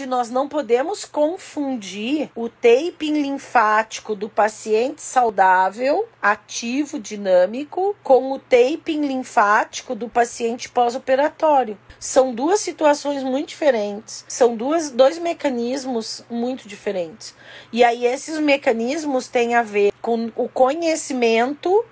Nós não podemos confundir o taping linfático do paciente saudável, ativo, dinâmico, com o taping linfático do paciente pós-operatório. São duas situações muito diferentes. São dois mecanismos muito diferentes. E aí esses mecanismos têm a ver com o conhecimento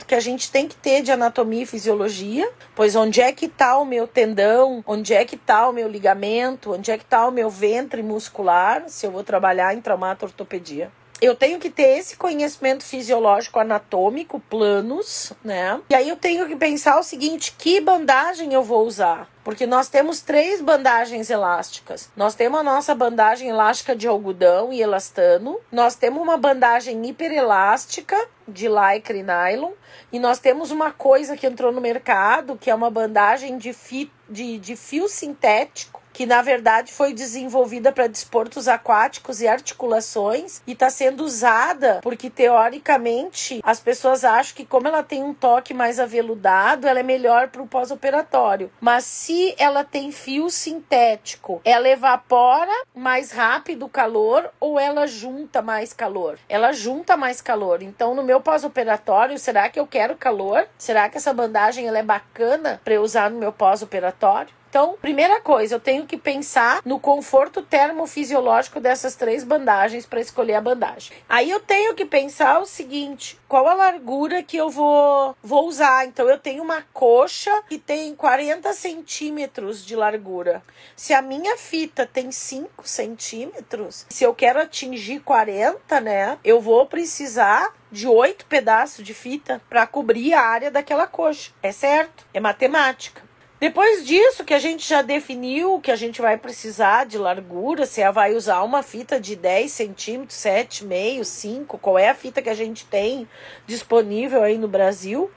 que a gente tem que ter de anatomia e fisiologia, pois onde é que está o meu tendão, onde é que está o meu ligamento, onde é que está o meu ventre muscular, se eu vou trabalhar em traumato-ortopedia. Eu tenho que ter esse conhecimento fisiológico anatômico, planos, né? E aí eu tenho que pensar o seguinte, que bandagem eu vou usar? Porque nós temos 3 bandagens elásticas. Nós temos a nossa bandagem elástica de algodão e elastano. Nós temos uma bandagem hiperelástica de lycra e nylon. E nós temos uma coisa que entrou no mercado, que é uma bandagem de fio sintético, que na verdade foi desenvolvida para desportos aquáticos e articulações e está sendo usada porque teoricamente as pessoas acham que como ela tem um toque mais aveludado, ela é melhor para o pós-operatório. Mas se ela tem fio sintético, ela evapora mais rápido o calor ou ela junta mais calor? Ela junta mais calor. Então no meu pós-operatório, será que eu quero calor? Será que essa bandagem ela é bacana para eu usar no meu pós-operatório? Então, primeira coisa, eu tenho que pensar no conforto termofisiológico dessas 3 bandagens para escolher a bandagem. Aí eu tenho que pensar o seguinte, qual a largura que eu vou usar? Então, eu tenho uma coxa que tem 40 centímetros de largura. Se a minha fita tem 5 centímetros, se eu quero atingir 40, né, eu vou precisar de 8 pedaços de fita para cobrir a área daquela coxa. É certo? É matemática. Depois disso que a gente já definiu que a gente vai precisar de largura, se ela vai usar uma fita de 10 centímetros, 7,5, 5, qual é a fita que a gente tem disponível aí no Brasil,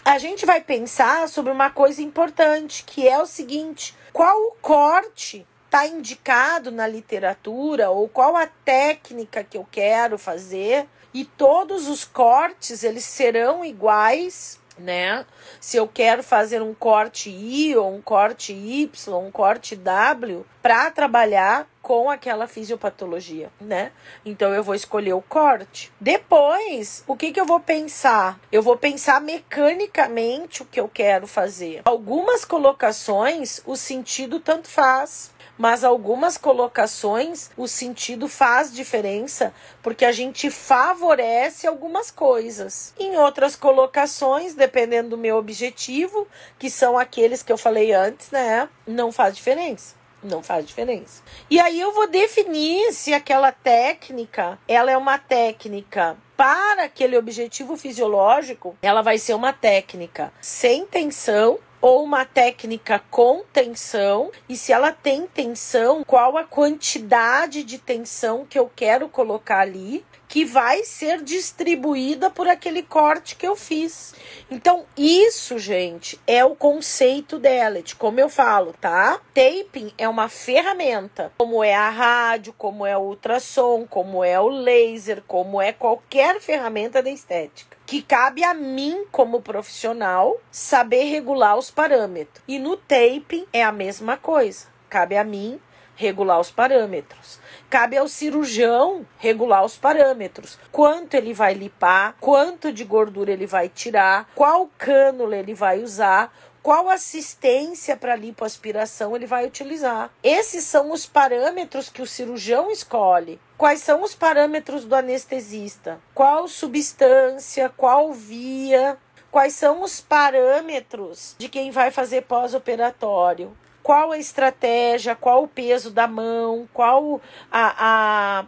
a gente vai pensar sobre uma coisa importante, que é o seguinte, qual o corte está indicado na literatura ou qual a técnica que eu quero fazer, e todos os cortes eles serão iguais, né? Se eu quero fazer um corte I ou um corte Y, um corte W para trabalhar com aquela fisiopatologia, né? Então eu vou escolher o corte. Depois, o que eu vou pensar? Eu vou pensar mecanicamente o que eu quero fazer. Algumas colocações, o sentido tanto faz. Mas algumas colocações, o sentido faz diferença, porque a gente favorece algumas coisas. Em outras colocações, dependendo do meu objetivo, que são aqueles que eu falei antes, né? Não faz diferença. Não faz diferença. E aí eu vou definir se aquela técnica, ela é uma técnica para aquele objetivo fisiológico, ela vai ser uma técnica sem tensão, ou uma técnica com tensão, e se ela tem tensão, qual a quantidade de tensão que eu quero colocar ali, que vai ser distribuída por aquele corte que eu fiz. Então, isso, gente, é o conceito dela, de como eu falo, tá? Taping é uma ferramenta, como é a rádio, como é o ultrassom, como é o laser, como é qualquer ferramenta da estética, que cabe a mim, como profissional, saber regular os parâmetros. E no taping é a mesma coisa. Cabe a mim regular os parâmetros. Cabe ao cirurgião regular os parâmetros. Quanto ele vai lipar, quanto de gordura ele vai tirar, qual cânula ele vai usar, qual assistência para lipoaspiração ele vai utilizar. Esses são os parâmetros que o cirurgião escolhe. Quais são os parâmetros do anestesista? Qual substância, qual via? Quais são os parâmetros de quem vai fazer pós-operatório? Qual a estratégia, qual o peso da mão, qual a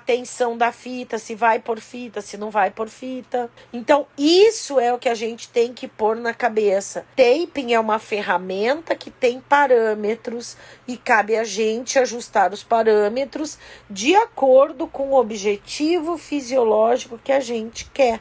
tensão da fita, se vai por fita, se não vai por fita. Então, isso é o que a gente tem que pôr na cabeça. Taping é uma ferramenta que tem parâmetros e cabe a gente ajustar os parâmetros de acordo com o objetivo fisiológico que a gente quer.